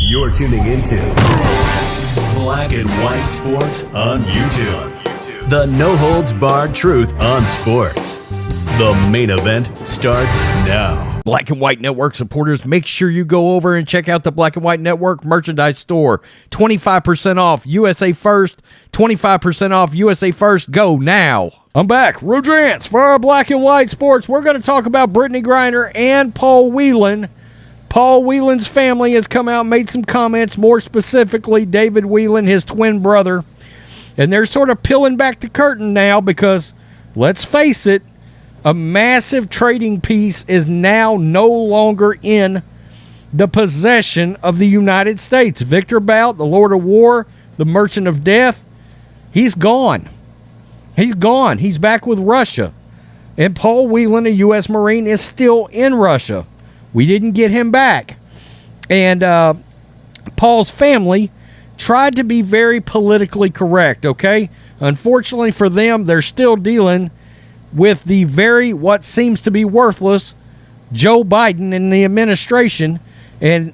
You're tuning into Black and White Sports on YouTube. The no-holds-barred truth on sports. The main event starts now. Black and White Network supporters, make sure you go over and check out the Black and White Network merchandise store. 25% off USA First. 25% off USA First. Go now. I'm back. Rodrance for our Black and White Sports. We're going to talk about Brittney Griner and Paul Whelan. Paul Whelan's family has come out and made some comments, more specifically David Whelan, his twin brother. And they're sort of peeling back the curtain now because, let's face it, a massive trading piece is now no longer in the possession of the United States. Victor Bout, the Lord of War, the Merchant of Death, he's gone. He's gone. He's back with Russia. And Paul Whelan, a U.S. Marine, is still in Russia. We didn't get him back. And Paul's family tried to be very politically correct, okay? Unfortunately for them, they're still dealing with the what seems to be worthless Joe Biden and the administration. And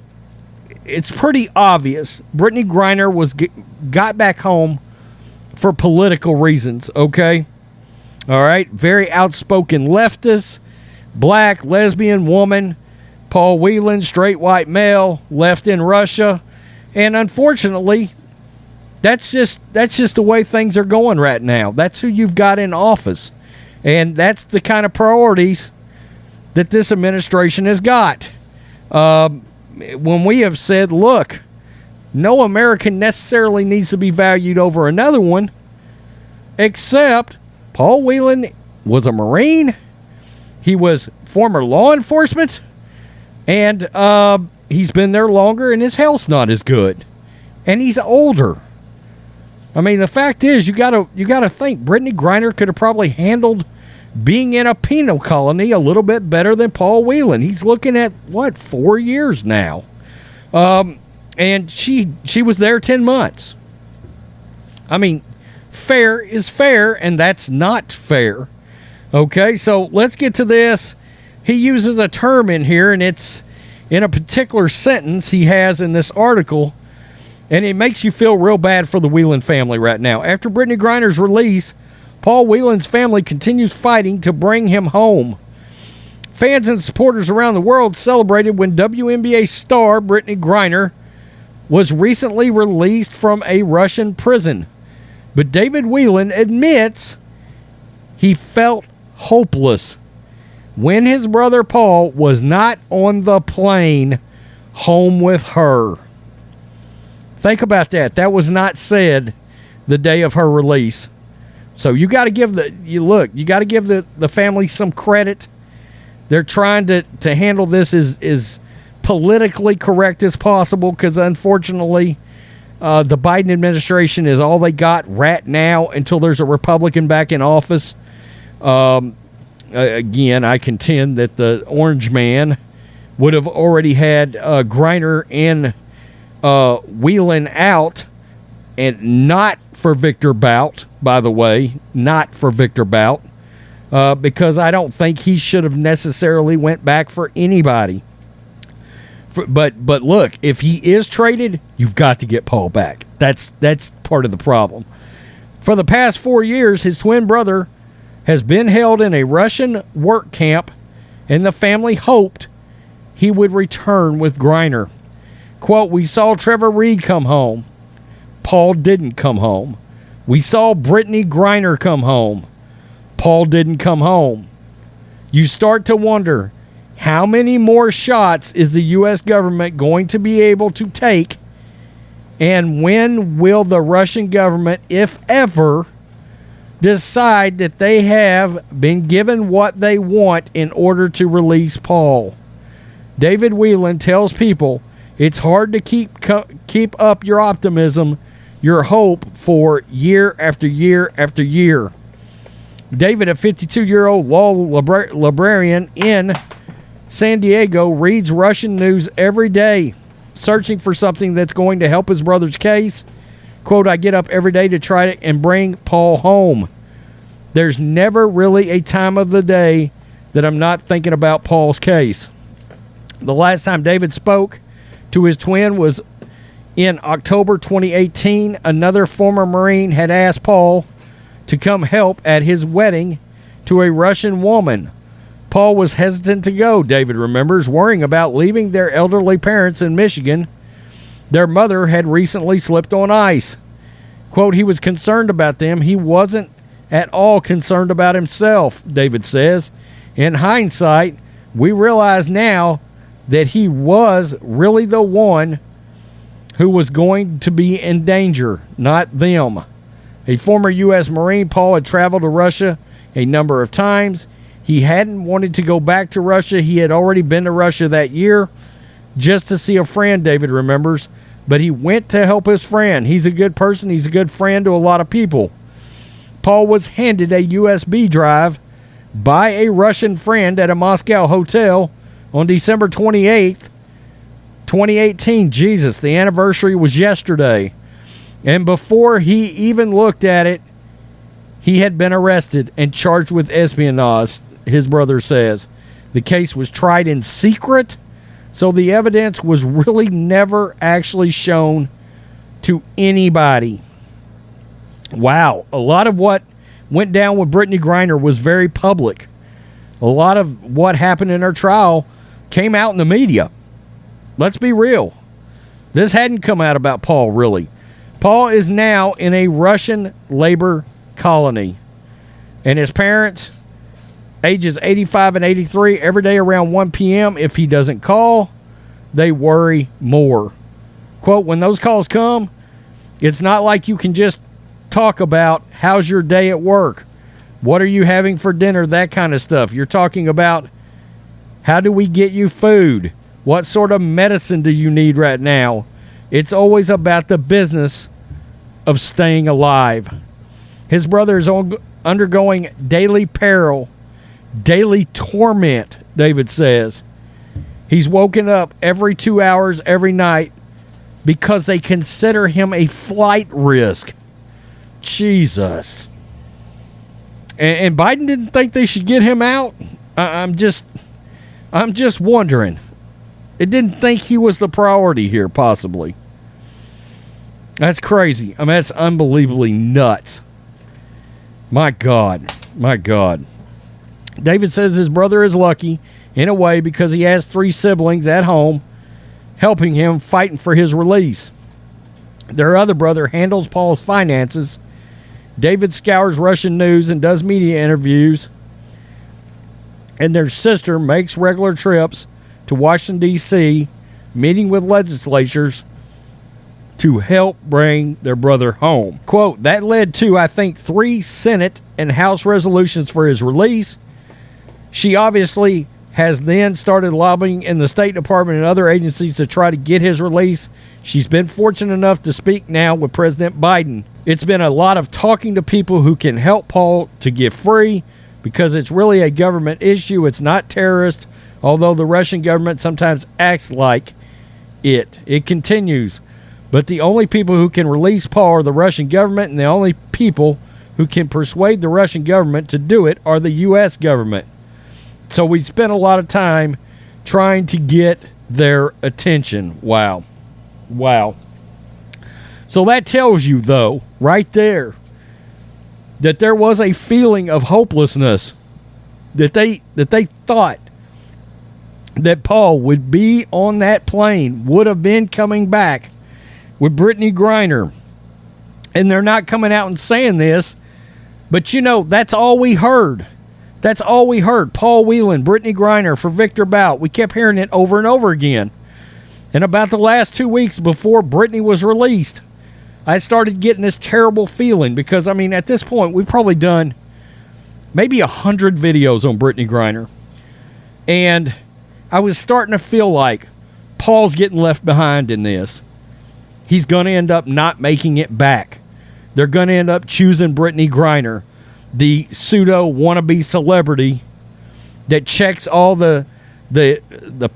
it's pretty obvious. Brittney Griner got back home for political reasons, okay? All right? Very outspoken leftist, black, lesbian woman. Paul Whelan, straight white male, left in Russia. And unfortunately, that's just the way things are going right now. That's who you've got in office. And that's the kind of priorities that this administration has got. When we have said, look, no American necessarily needs to be valued over another one, except Paul Whelan was a Marine. He was former law enforcement. And he's been there longer, and his health's not as good. And he's older. I mean, the fact is, you gotta think Brittney Griner could have probably handled being in a penal colony a little bit better than Paul Whelan. He's looking at, 4 years now. And she was there 10 months. I mean, fair is fair, and that's not fair. Okay, so let's get to this. He uses a term in here, and it's in a particular sentence he has in this article, and it makes you feel real bad for the Whelan family right now. After Brittney Griner's release, Paul Whelan's family continues fighting to bring him home. Fans and supporters around the world celebrated when WNBA star Brittney Griner was recently released from a Russian prison. But David Whelan admits he felt hopeless when his brother Paul was not on the plane home with her. Think about that. That was not said the day of her release. So you got to give the family some credit. They're trying to handle this as politically correct as possible because unfortunately the Biden administration is all they got right now until there's a Republican back in office. Again, I contend that the orange man would have already had Griner and Whelan out, and not for Victor Bout, by the way, not for Victor Bout, because I don't think he should have necessarily went back for anybody. But look, if he is traded, you've got to get Paul back. That's part of the problem. For the past 4 years, his twin brother has been held in a Russian work camp, and the family hoped he would return with Griner. Quote, "We saw Trevor Reed come home. Paul didn't come home. We saw Brittney Griner come home. Paul didn't come home. You start to wonder, how many more shots is the U.S. government going to be able to take, and when will the Russian government, if ever, decide that they have been given what they want in order to release Paul?" David Whelan tells people it's hard to keep up your optimism, your hope for year after year after year. David, a 52-year-old law librarian in San Diego, reads Russian news every day, searching for something that's going to help his brother's case. Quote, "I get up every day to try to and bring Paul home. There's never really a time of the day that I'm not thinking about Paul's case." The last time David spoke to his twin was In October 2018, another former Marine had asked Paul to come help at his wedding to a Russian woman. Paul was hesitant to go, David remembers, worrying about leaving their elderly parents in Michigan. Their mother had recently slipped on ice. Quote, he was concerned about them. He wasn't at all concerned about himself, David says. In hindsight, we realize now that he was really the one who was going to be in danger, not them. A former U.S. Marine, Paul had traveled to Russia a number of times. He hadn't wanted to go back to Russia. He had already been to Russia that year just to see a friend, David remembers. But he went to help his friend. He's a good person. He's a good friend to a lot of people. Paul was handed a USB drive by a Russian friend at a Moscow hotel on December 28th, 2018. Jesus, the anniversary was yesterday. And before he even looked at it, he had been arrested and charged with espionage, his brother says. The case was tried in secret, so the evidence was really never actually shown to anybody. Wow, a lot of what went down with Brittney Griner was very public. A lot of what happened in her trial came out in the media. Let's be real. This hadn't come out about Paul, really. Paul is now in a Russian labor colony. And his parents, ages 85 and 83, every day around 1 p.m., if he doesn't call, they worry more. Quote, when those calls come, it's not like you can just talk about how's your day at work, what are you having for dinner, that kind of stuff. You're talking about how do we get you food, what sort of medicine do you need right now. It's always about the business of staying alive. His brother is undergoing daily peril, daily torment, David says. He's woken up every 2 hours every night because they consider him a flight risk. Jesus. And Biden didn't think they should get him out? I'm just wondering. It didn't think he was the priority here, possibly. That's crazy. I mean, that's unbelievably nuts. My God. My God. David says his brother is lucky, in a way, because he has 3 siblings at home helping him, fighting for his release. Their other brother handles Paul's finances. David scours Russian news and does media interviews. And their sister makes regular trips to Washington, D.C., meeting with legislatures to help bring their brother home. Quote, that led to, I think, 3 Senate and House resolutions for his release. She obviously has then started lobbying in the State Department and other agencies to try to get his release. She's been fortunate enough to speak now with President Biden. It's been a lot of talking to people who can help Paul to get free, because it's really a government issue. It's not terrorist, although the Russian government sometimes acts like it. It continues. But the only people who can release Paul are the Russian government, and the only people who can persuade the Russian government to do it are the U.S. government. So we spent a lot of time trying to get their attention. Wow. Wow. So that tells you, though, right there, that there was a feeling of hopelessness, that they thought that Paul would be on that plane, would have been coming back with Brittney Griner. And they're not coming out and saying this, but you know, that's all we heard. That's all we heard. Paul Whelan, Brittney Griner for Victor Bout. We kept hearing it over and over again. And about the last 2 weeks before Brittney was released, I started getting this terrible feeling, because, I mean, at this point, we've probably done maybe 100 videos on Brittney Griner. And I was starting to feel like Paul's getting left behind in this. He's going to end up not making it back. They're going to end up choosing Brittney Griner, the pseudo wannabe celebrity that checks all the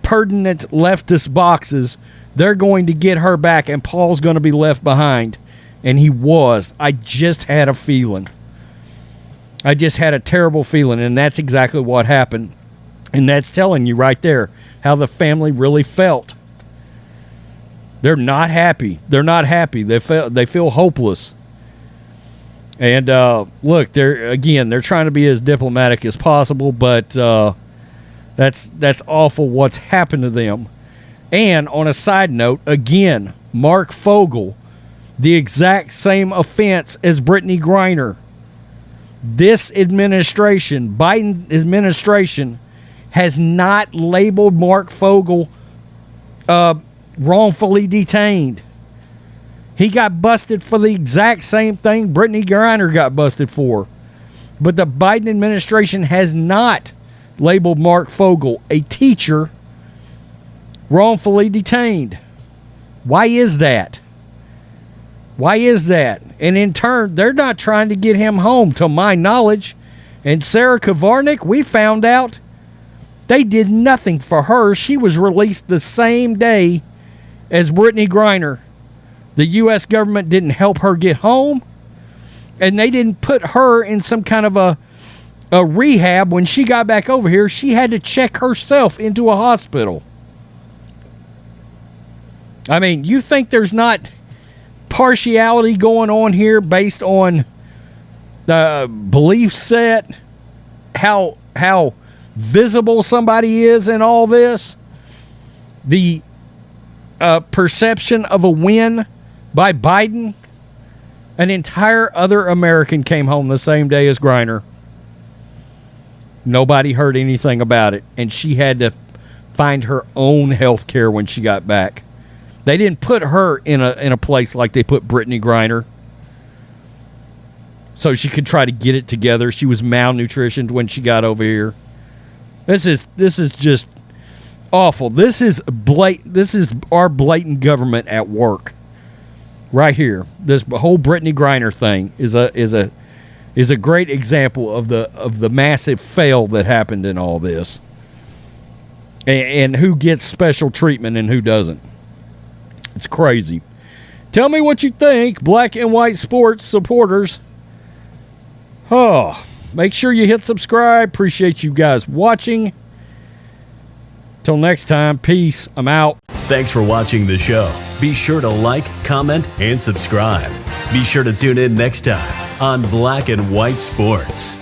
pertinent leftist boxes. They're going to get her back, and Paul's going to be left behind. And he was. I just had a feeling. I just had a terrible feeling, and that's exactly what happened. And that's telling you right there how the family really felt. They're not happy. They're not happy. They feel hopeless. And look, they're trying to be as diplomatic as possible, but that's awful what's happened to them. And on a side note, again, Mark Fogel, the exact same offense as Brittney Griner. This administration, Biden administration, has not labeled Mark Fogel wrongfully detained. He got busted for the exact same thing Brittney Griner got busted for. But the Biden administration has not labeled Mark Fogel, a teacher, wrongfully detained. Why is that? Why is that? And in turn, they're not trying to get him home, to my knowledge. And Sarah Kavarnik, we found out they did nothing for her. She was released the same day as Brittney Griner. The U.S. government didn't help her get home, and they didn't put her in some kind of a rehab. When she got back over here, she had to check herself into a hospital. I mean, you think there's not partiality going on here based on the belief set, how visible somebody is in all this, the perception of a win by Biden? An entire other American came home the same day as Griner. Nobody heard anything about it, and she had to find her own health care when she got back. They didn't put her in a place like they put Brittney Griner, so she could try to get it together. She was malnutritioned when she got over here. This is just awful. This is our blatant government at work. Right here, this whole Brittney Griner thing is a great example of the massive fail that happened in all this, and who gets special treatment and who doesn't. It's crazy. Tell me what you think, Black and White Sports supporters. Oh, make sure you hit subscribe. Appreciate you guys watching. Till next time, peace. I'm out. Thanks for watching the show. Be sure to like, comment, and subscribe. Be sure to tune in next time on Black and White Sports.